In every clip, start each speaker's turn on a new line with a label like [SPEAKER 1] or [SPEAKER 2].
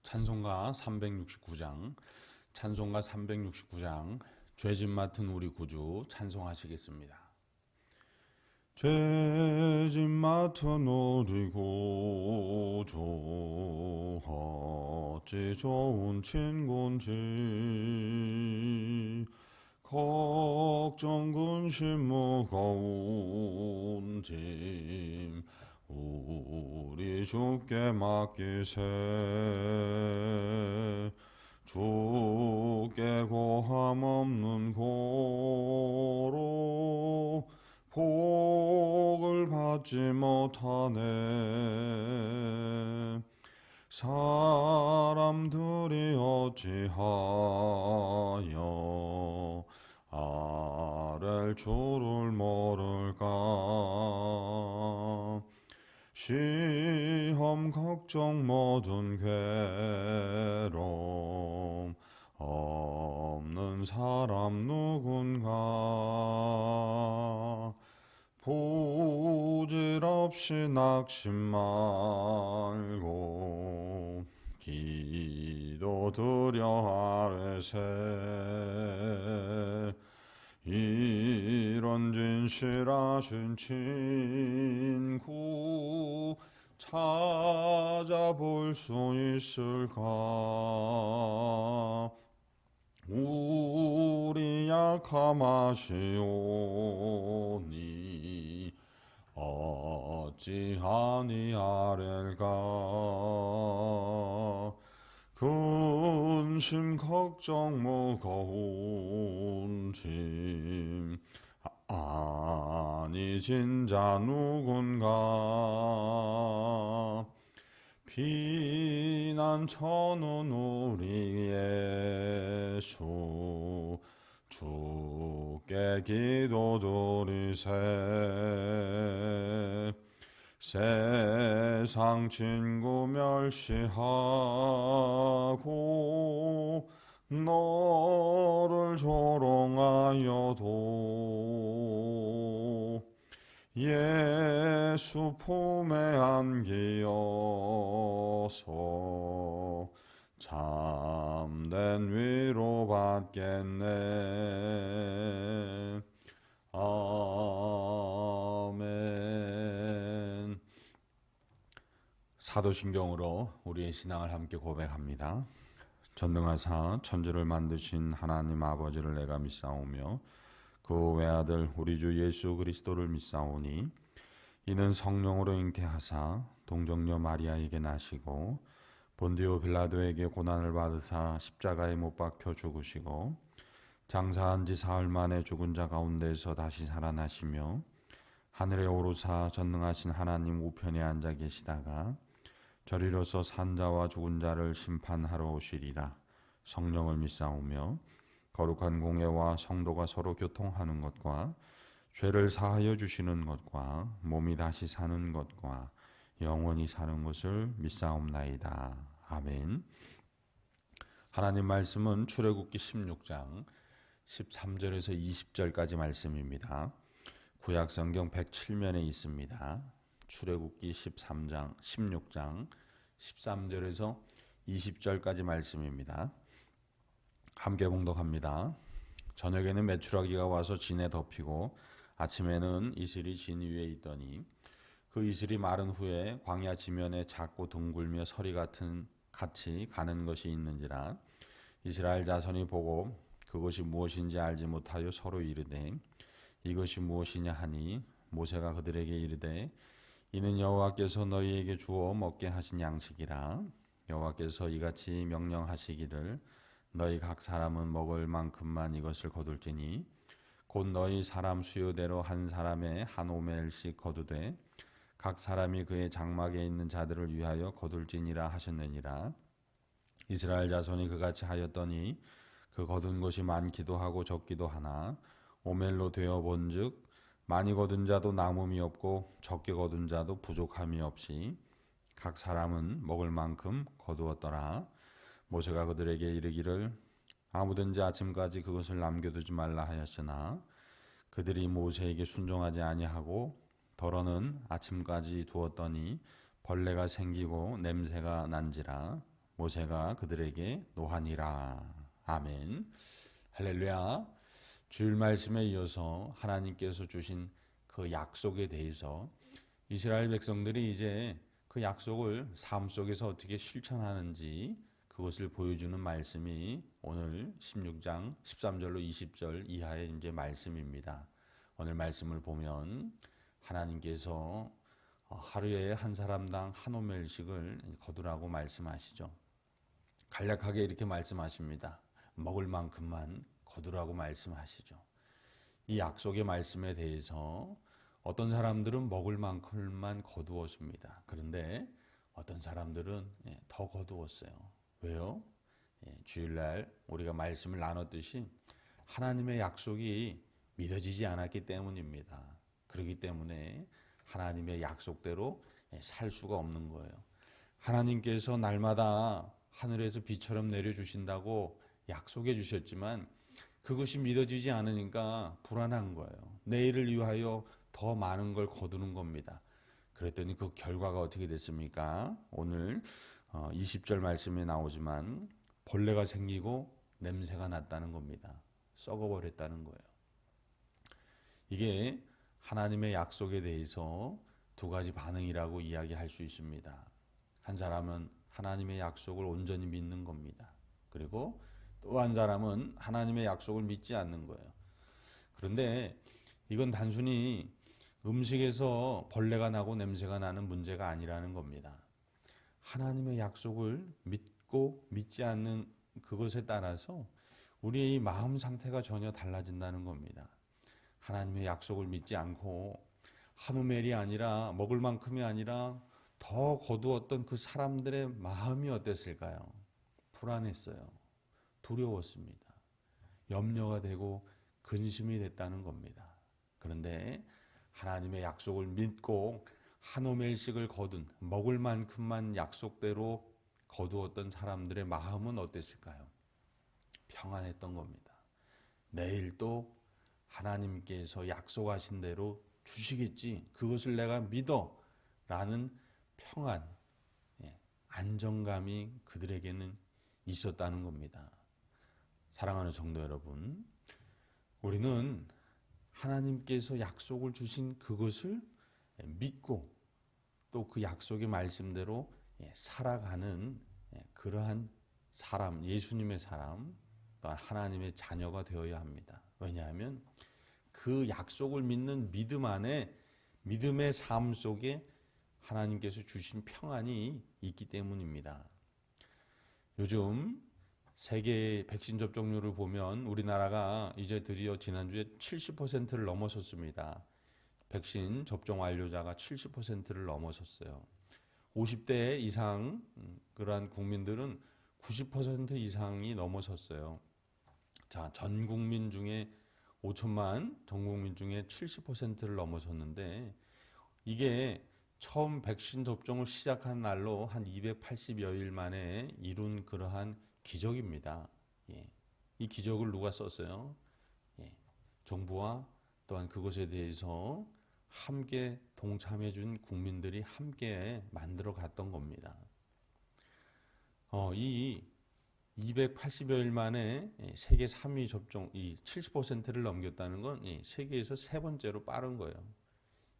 [SPEAKER 1] 찬송가 369장, 찬송가 369장, 죄짐 맡은 우리 구주 찬송하시겠습니다. 죄짐 맡은 우리 구주 어찌 좋은 친구인지 걱정 근심 무거운 짐 우리 주께 맡기세. 주께 고함 없는 고로 복을 받지 못하네. 사람들이 어찌하여 아랠 줄을 모를까. 시험 걱정 모든 괴로움 없는 사람 누군가. 부질없이 낙심 말고 기도드려 아뢰세. 이런 진실하신 친구 찾아볼 수 있을까. 우리 약함하시오니 어찌하니 아랠까. 근심 걱정 무거운 짐 아니 진자 누군가. 비난 쳐놓은 우리 예수 주께 기도드리세. 세상 친구 멸시하고 너를 조롱하여도 예수 품에 안기어서 참된 위로 받겠네. 아멘. 사도신경으로 우리의 신앙을 함께 고백합니다. 전능하사 천지를 만드신 하나님 아버지를 내가 믿사오며 그 외아들 우리 주 예수 그리스도를 믿사오니 이는 성령으로 잉태하사 동정녀 마리아에게 나시고 본디오 빌라도에게 고난을 받으사 십자가에 못 박혀 죽으시고 장사한 지 사흘 만에 죽은 자 가운데서 다시 살아나시며 하늘에 오르사 전능하신 하나님 우편에 앉아 계시다가 저리로서 산 자와 죽은 자를 심판하러 오시리라. 성령을 믿사오며 거룩한 공예와 성도가 서로 교통하는 것과 죄를 사하여 주시는 것과 몸이 다시 사는 것과 영원히 사는 것을 믿사옵나이다. 아멘. 하나님 말씀은 출애굽기 16장 13절에서 20절까지 말씀입니다. 구약 성경 107면에 있습니다. 출애굽기 16장 13절에서 20절까지 말씀입니다. 함께 봉독합니다. 저녁에는 메추라기가 와서 진에 덮이고 아침에는 이슬이 진 위에 있더니 그 이슬이 마른 후에 광야 지면에 작고 둥글며 서리 같이 가는 것이 있는지라. 이스라엘 자손이 보고 그것이 무엇인지 알지 못하여 서로 이르되 이것이 무엇이냐 하니 모세가 그들에게 이르되 이는 여호와께서 너희에게 주어 먹게 하신 양식이라. 여호와께서 이같이 명령하시기를 너희 각 사람은 먹을 만큼만 이것을 거둘지니 곧 너희 사람 수요대로 한 사람의 한 오멜씩 거두되 각 사람이 그의 장막에 있는 자들을 위하여 거둘지니라 하셨느니라. 이스라엘 자손이 그같이 하였더니 그 거둔 것이 많기도 하고 적기도 하나 오멜로 되어 본즉 많이 거둔 자도 남음이 없고 적게 거둔 자도 부족함이 없이 각 사람은 먹을 만큼 거두었더라. 모세가 그들에게 이르기를 아무든지 아침까지 그것을 남겨두지 말라 하였으나 그들이 모세에게 순종하지 아니하고 덜어는 아침까지 두었더니 벌레가 생기고 냄새가 난지라. 모세가 그들에게 노하니라. 아멘. 할렐루야. 주일 말씀에 이어서 하나님께서 주신 그 약속에 대해서 이스라엘 백성들이 이제 그 약속을 삶 속에서 어떻게 실천하는지 그것을 보여주는 말씀이 오늘 16장 13절로 20절 이하의 이제 말씀입니다. 오늘 말씀을 보면 하나님께서 하루에 한 사람당 한 오멜씩을 거두라고 말씀하시죠. 간략하게 이렇게 말씀하십니다. 먹을 만큼만 거두라고 말씀하시죠. 이 약속의 말씀에 대해서 어떤 사람들은 먹을 만큼만 거두었습니다. 그런데 어떤 사람들은 더 거두었어요. 왜요? 주일날 우리가 말씀을 나눴듯이 하나님의 약속이 믿어지지 않았기 때문입니다. 그렇기 때문에 하나님의 약속대로 살 수가 없는 거예요. 하나님께서 날마다 하늘에서 비처럼 내려주신다고 약속해 주셨지만 그것이 믿어지지 않으니까 불안한 거예요. 내일을 위하여 더 많은 걸 거두는 겁니다. 그랬더니 그 결과가 어떻게 됐습니까? 오늘 20절 말씀에 나오지만 벌레가 생기고 냄새가 났다는 겁니다. 썩어버렸다는 거예요. 이게 하나님의 약속에 대해서 두 가지 반응이라고 이야기할 수 있습니다. 한 사람은 하나님의 약속을 온전히 믿는 겁니다. 그리고 또 한 사람은 하나님의 약속을 믿지 않는 거예요. 그런데 이건 단순히 음식에서 벌레가 나고 냄새가 나는 문제가 아니라는 겁니다. 하나님의 약속을 믿고 믿지 않는 그것에 따라서 우리의 이 마음 상태가 전혀 달라진다는 겁니다. 하나님의 약속을 믿지 않고 한 오멜이 아니라 먹을 만큼이 아니라 더 거두었던 그 사람들의 마음이 어땠을까요? 불안했어요. 두려웠습니다. 염려가 되고 근심이 됐다는 겁니다. 그런데 하나님의 약속을 믿고 한 오멜씩을 거둔 먹을 만큼만 약속대로 거두었던 사람들의 마음은 어땠을까요? 평안했던 겁니다. 내일 또 하나님께서 약속하신 대로 주시겠지. 그것을 내가 믿어. 라는 평안, 안정감이 그들에게는 있었다는 겁니다. 사랑하는 성도 여러분, 우리는 하나님께서 약속을 주신 그것을 믿고 또 그 약속의 말씀대로 살아가는 그러한 사람, 예수님의 사람, 하나님의 자녀가 되어야 합니다. 왜냐하면 그 약속을 믿는 믿음 안에 믿음의 삶 속에 하나님께서 주신 평안이 있기 때문입니다. 요즘 세계 백신 접종률을 보면 우리나라가 이제 드디어 지난주에 70%를 넘어섰습니다. 백신 접종 완료자가 70%를 넘어섰어요. 50대 이상 그러한 국민들은 90% 이상이 넘어섰어요. 자, 전 국민 중에 5천만 전 국민 중에 70%를 넘어섰는데 이게 처음 백신 접종을 시작한 날로 한 280여일 만에 이룬 그러한 기적입니다. 이 기적을 누가 썼어요? 정부와 또한 그것에 대해서 함께 동참해 준 국민들이 함께 만들어 갔던 겁니다. 이 280여일 만에 세계 3위 접종 이 70%를 넘겼다는 건 세계에서 세 번째로 빠른 거예요.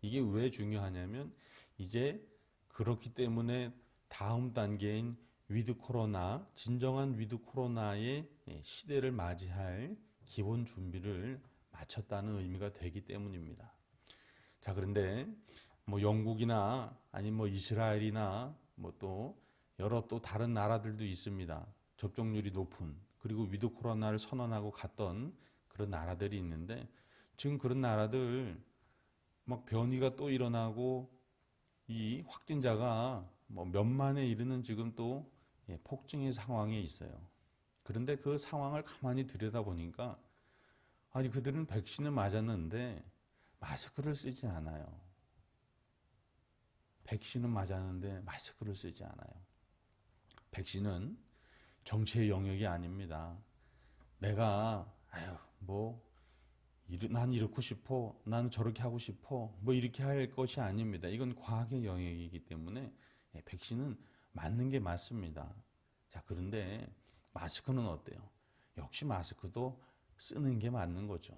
[SPEAKER 1] 이게 왜 중요하냐면 이제 그렇기 때문에 다음 단계인 위드 코로나, 진정한 위드 코로나의 시대를 맞이할 기본 준비를 마쳤다는 의미가 되기 때문입니다. 자, 그런데 뭐 영국이나 아니면 뭐 이스라엘이나 뭐 또 여러 또 다른 나라들도 있습니다. 접종률이 높은 그리고 위드 코로나를 선언하고 갔던 그런 나라들이 있는데 지금 그런 나라들 막 변이가 또 일어나고 이 확진자가 뭐 몇만에 이르는 지금 또 폭증의 상황에 있어요. 그런데 그 상황을 가만히 들여다보니까 아니 그들은 백신을 맞았는데 마스크를 쓰지 않아요. 백신은 맞았는데 마스크를 쓰지 않아요. 백신은 정치의 영역이 아닙니다. 내가 난 이렇고 싶어, 난 저렇게 하고 싶어, 뭐 이렇게 할 것이 아닙니다. 이건 과학의 영역이기 때문에 백신은 맞는 게 맞습니다. 자, 그런데 마스크는 어때요? 역시 마스크도 쓰는 게 맞는 거죠.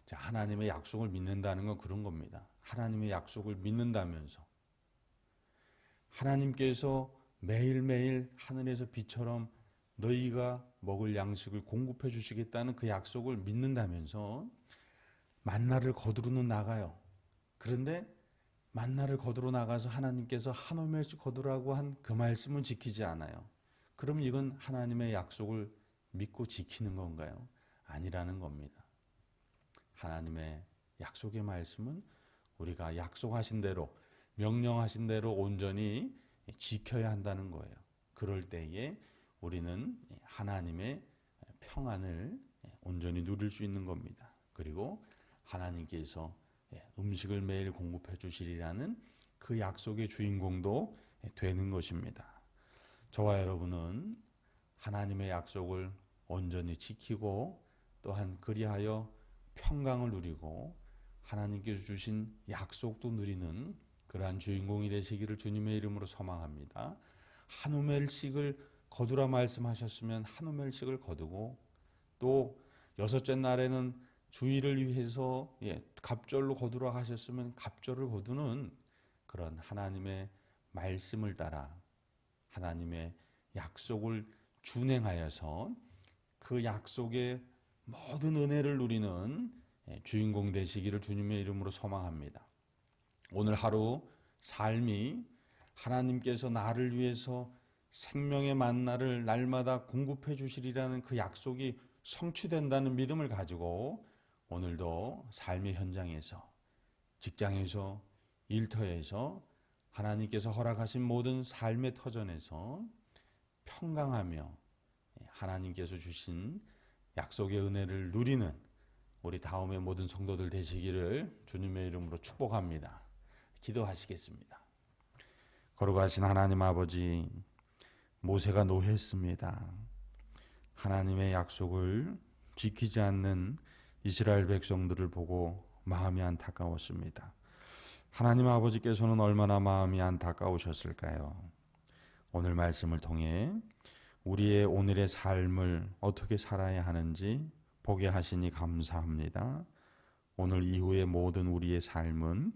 [SPEAKER 1] 자, 하나님의 약속을 믿는다는 건 그런 겁니다. 하나님의 약속을 믿는다면서 하나님께서 매일매일 하늘에서 비처럼 너희가 먹을 양식을 공급해 주시겠다는 그 약속을 믿는다면서 만나를 거두러는 나가요. 그런데 만나를 거두러 나가서 하나님께서 한 오멜씩 거두라고 한 그 말씀은 지키지 않아요. 그럼 이건 하나님의 약속을 믿고 지키는 건가요? 아니라는 겁니다. 하나님의 약속의 말씀은 우리가 약속하신 대로, 명령하신 대로 온전히 지켜야 한다는 거예요. 그럴 때에 우리는 하나님의 평안을 온전히 누릴 수 있는 겁니다. 그리고 하나님께서 음식을 매일 공급해 주시리라는 그 약속의 주인공도 되는 것입니다. 저와 여러분은 하나님의 약속을 온전히 지키고 또한 그리하여 평강을 누리고 하나님께서 주신 약속도 누리는 그러한 주인공이 되시기를 주님의 이름으로 소망합니다. 한 오멜씩을 거두라 말씀하셨으면 한 오멜씩을 거두고 또 여섯째 날에는 주일을 위해서 갑절로 거두라 하셨으면 갑절을 거두는 그런 하나님의 말씀을 따라 하나님의 약속을 준행하여서 그 약속의 모든 은혜를 누리는 주인공 되시기를 주님의 이름으로 소망합니다. 오늘 하루 삶이 하나님께서 나를 위해서 생명의 만나를 날마다 공급해 주시리라는 그 약속이 성취된다는 믿음을 가지고 오늘도 삶의 현장에서, 직장에서, 일터에서 하나님께서 허락하신 모든 삶의 터전에서 평강하며 하나님께서 주신 약속의 은혜를 누리는 우리 다음의 모든 성도들 되시기를 주님의 이름으로 축복합니다. 기도하시겠습니다. 거룩하신 하나님 아버지, 모세가 노했습니다. 하나님의 약속을 지키지 않는 이스라엘 백성들을 보고 마음이 안타까웠습니다. 하나님 아버지께서는 얼마나 마음이 안타까우셨을까요? 오늘 말씀을 통해 우리의 오늘의 삶을 어떻게 살아야 하는지 보게 하시니 감사합니다. 오늘 이후의 모든 우리의 삶은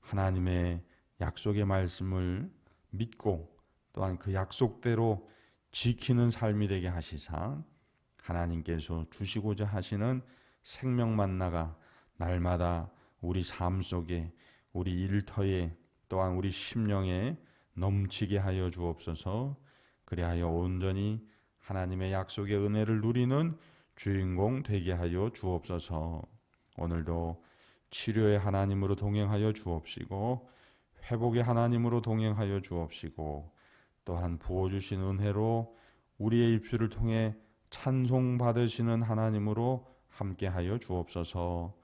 [SPEAKER 1] 하나님의 약속의 말씀을 믿고 또한 그 약속대로 지키는 삶이 되게 하시사 하나님께서 주시고자 하시는 생명 만나가 날마다 우리 삶 속에, 우리 일터에 또한 우리 심령에 넘치게 하여 주옵소서. 그리하여 온전히 하나님의 약속의 은혜를 누리는 주인공 되게 하여 주옵소서. 오늘도 치료의 하나님으로 동행하여 주옵시고 회복의 하나님으로 동행하여 주옵시고 또한 부어주신 은혜로 우리의 입술을 통해 찬송 받으시는 하나님으로 함께하여 주옵소서.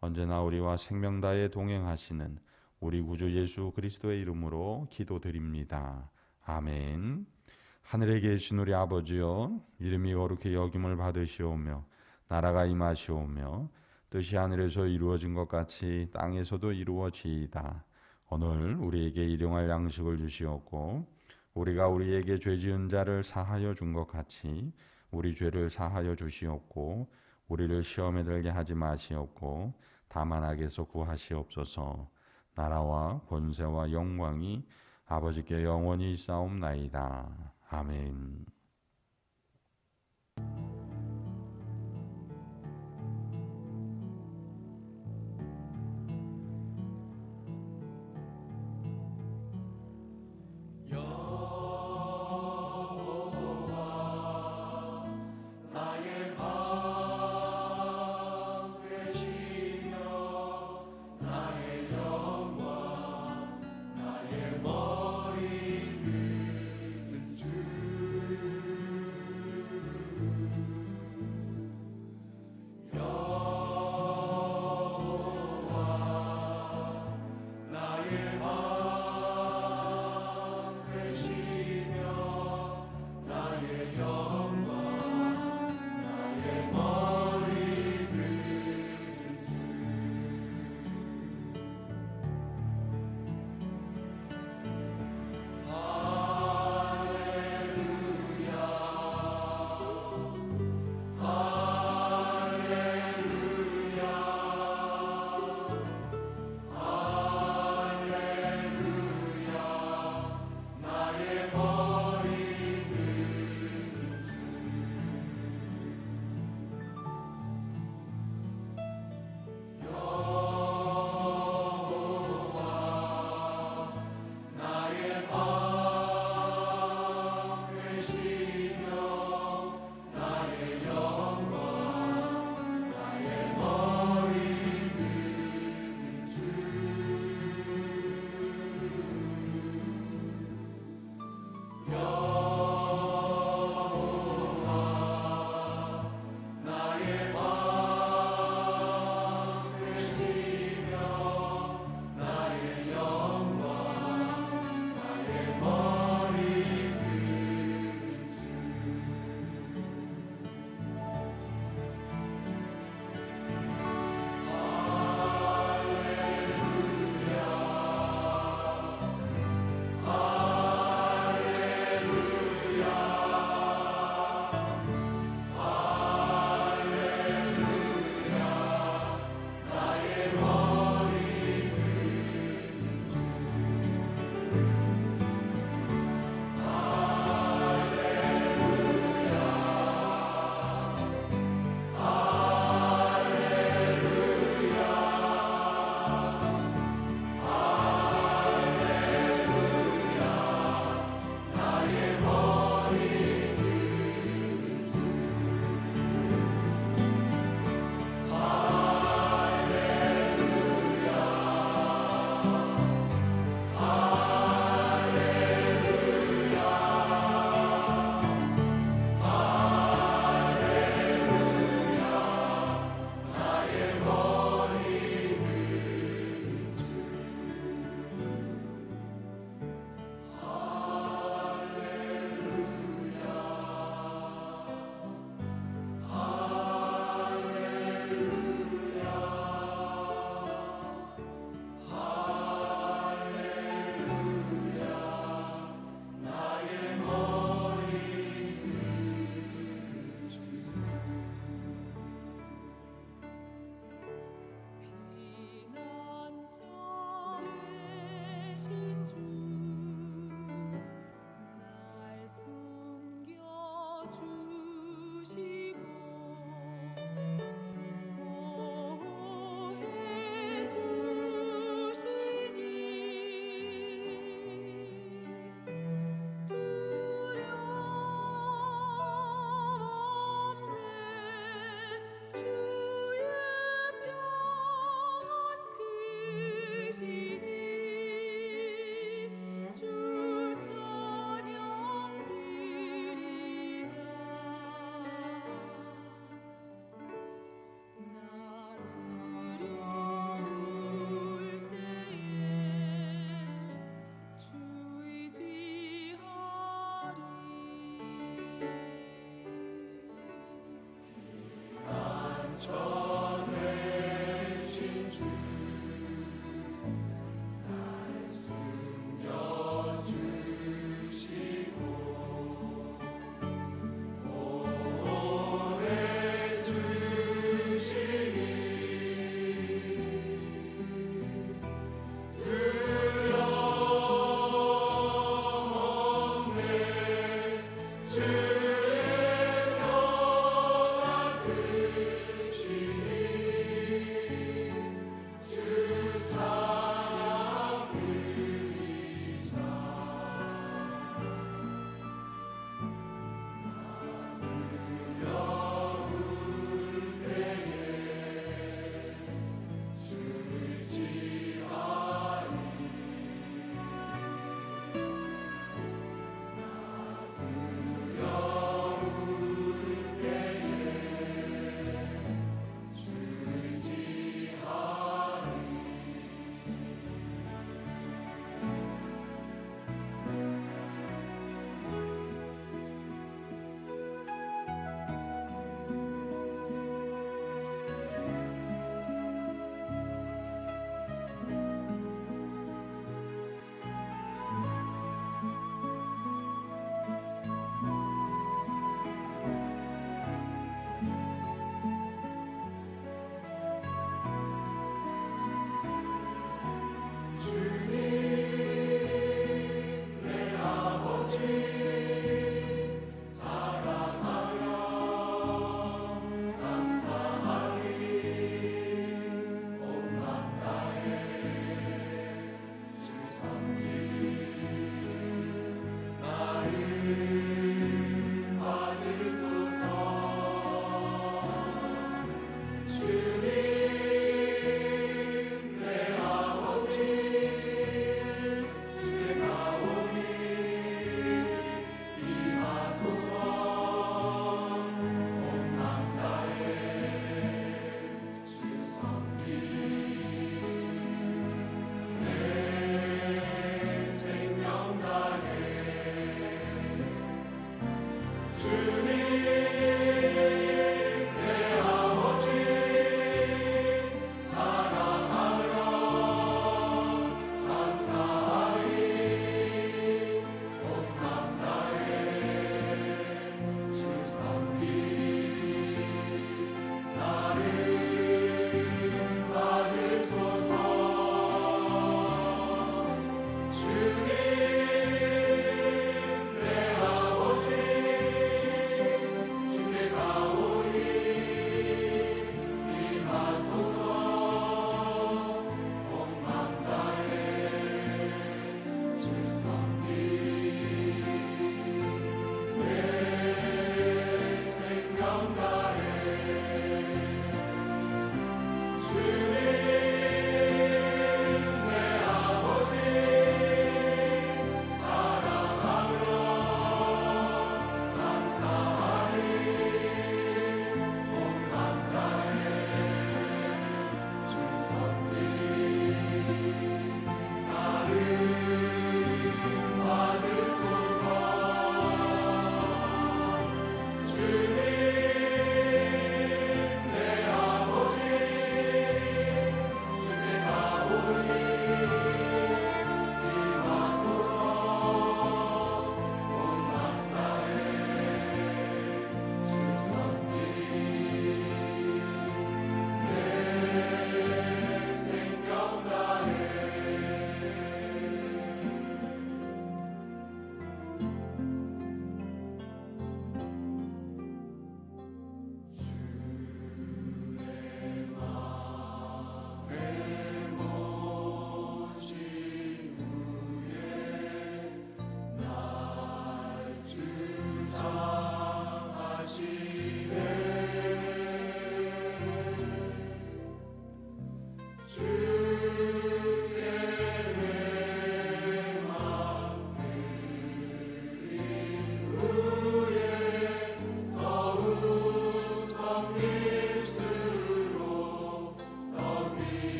[SPEAKER 1] 언제나 우리와 생명다에 동행하시는 우리 구주 예수 그리스도의 이름으로 기도드립니다. 아멘. 하늘에 계신 우리 아버지여, 이름이 거룩히 여김을 받으시오며 나라가 임하시오며 뜻이 하늘에서 이루어진 것 같이 땅에서도 이루어지이다. 오늘 우리에게 일용할 양식을 주시옵고 우리가 우리에게 죄 지은 자를 사하여 준 것 같이 우리 죄를 사하여 주시옵고 우리를 시험에 들게 하지 마시옵고 다만 악에서 구하시옵소서. 나라와 권세와 영광이 아버지께 영원히 있사옵나이다. 아멘.